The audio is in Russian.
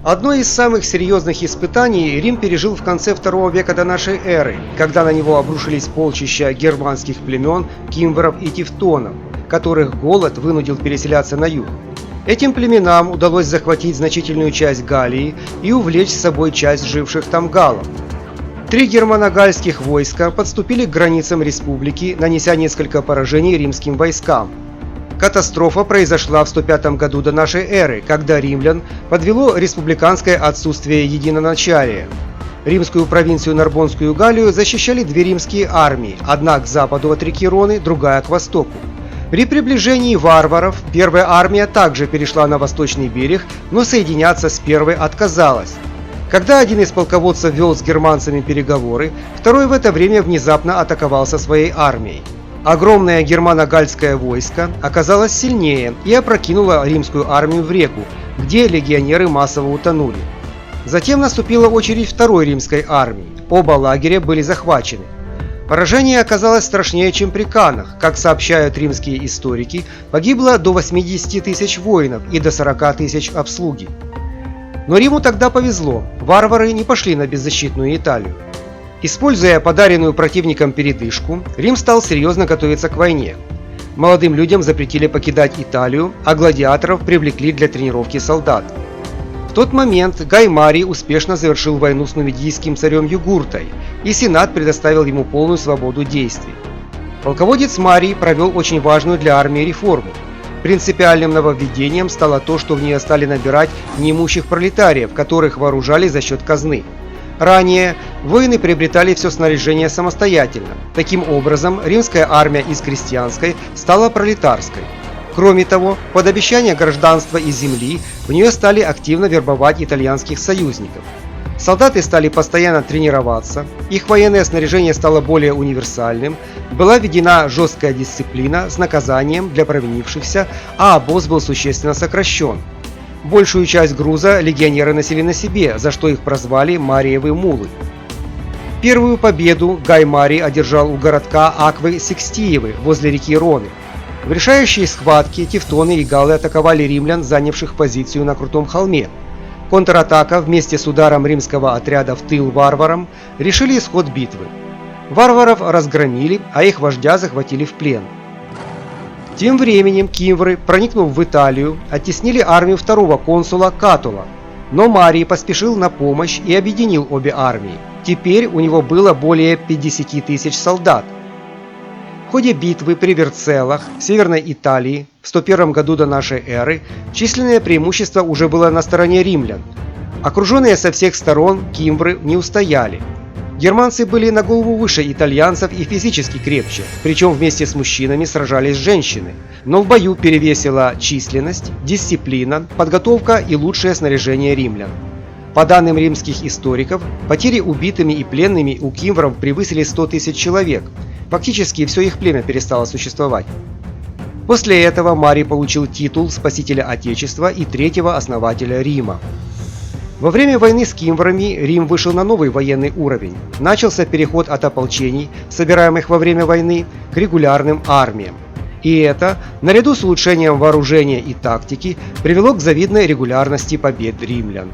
Одно из самых серьезных испытаний Рим пережил в конце II века до нашей эры, когда на него обрушились полчища германских племен, кимвров и тевтонов, которых голод вынудил переселяться на юг. Этим племенам удалось захватить значительную часть Галлии и увлечь с собой часть живших там галлов. 3 германо-гальских войска подступили к границам республики, нанеся несколько поражений римским войскам. Катастрофа произошла в 105 году до нашей эры, когда римлян подвело республиканское отсутствие единоначалия. Римскую провинцию Нарбонскую Галлию защищали 2 римские армии, одна к западу от реки Роны, другая к востоку. При приближении варваров первая армия также перешла на восточный берег, но соединяться с первой отказалась. Когда один из полководцев вел с германцами переговоры, второй в это время внезапно атаковал со своей армией. Огромное германо-гальское войско оказалось сильнее и опрокинуло римскую армию в реку, где легионеры массово утонули. Затем наступила очередь второй римской армии. Оба лагеря были захвачены. Поражение оказалось страшнее, чем при Каннах. Как сообщают римские историки, погибло до 80 тысяч воинов и до 40 тысяч обслуги. Но Риму тогда повезло, варвары не пошли на беззащитную Италию. Используя подаренную противником передышку, Рим стал серьезно готовиться к войне. Молодым людям запретили покидать Италию, а гладиаторов привлекли для тренировки солдат. В тот момент Гай Марий успешно завершил войну с нумидийским царем Югуртой, и Сенат предоставил ему полную свободу действий. Полководец Марий провел очень важную для армии реформу. Принципиальным нововведением стало то, что в нее стали набирать неимущих пролетариев, которых вооружали за счет казны. Ранее воины приобретали все снаряжение самостоятельно. Таким образом, римская армия из крестьянской стала пролетарской. Кроме того, под обещание гражданства и земли в нее стали активно вербовать итальянских союзников. Солдаты стали постоянно тренироваться, их военное снаряжение стало более универсальным, была введена жесткая дисциплина с наказанием для провинившихся, а обоз был существенно сокращен. Большую часть груза легионеры носили на себе, за что их прозвали Мариевы мулы. Первую победу Гай Марий одержал у городка Аквы Сикстиевы возле реки Роны. В решающей схватке тевтоны и галлы атаковали римлян, занявших позицию на крутом холме. Контратака вместе с ударом римского отряда в тыл варварам решили исход битвы. Варваров разгромили, а их вождя захватили в плен. Тем временем кимвры, проникнув в Италию, оттеснили армию второго консула Катула, но Марий поспешил на помощь и объединил обе армии. Теперь у него было более 50 тысяч солдат. В ходе битвы при Верцеллах, Северной Италии, в 101 году до нашей эры, численное преимущество уже было на стороне римлян. Окруженные со всех сторон, кимвры не устояли. Германцы были на голову выше итальянцев и физически крепче, причем вместе с мужчинами сражались женщины. Но в бою перевесила численность, дисциплина, подготовка и лучшее снаряжение римлян. По данным римских историков, потери убитыми и пленными у кимвров превысили 100 тысяч человек. Фактически все их племя перестало существовать. После этого Марий получил титул спасителя Отечества и третьего основателя Рима. Во время войны с кимврами Рим вышел на новый военный уровень. Начался переход от ополчений, собираемых во время войны, к регулярным армиям. И это, наряду с улучшением вооружения и тактики, привело к завидной регулярности побед римлян.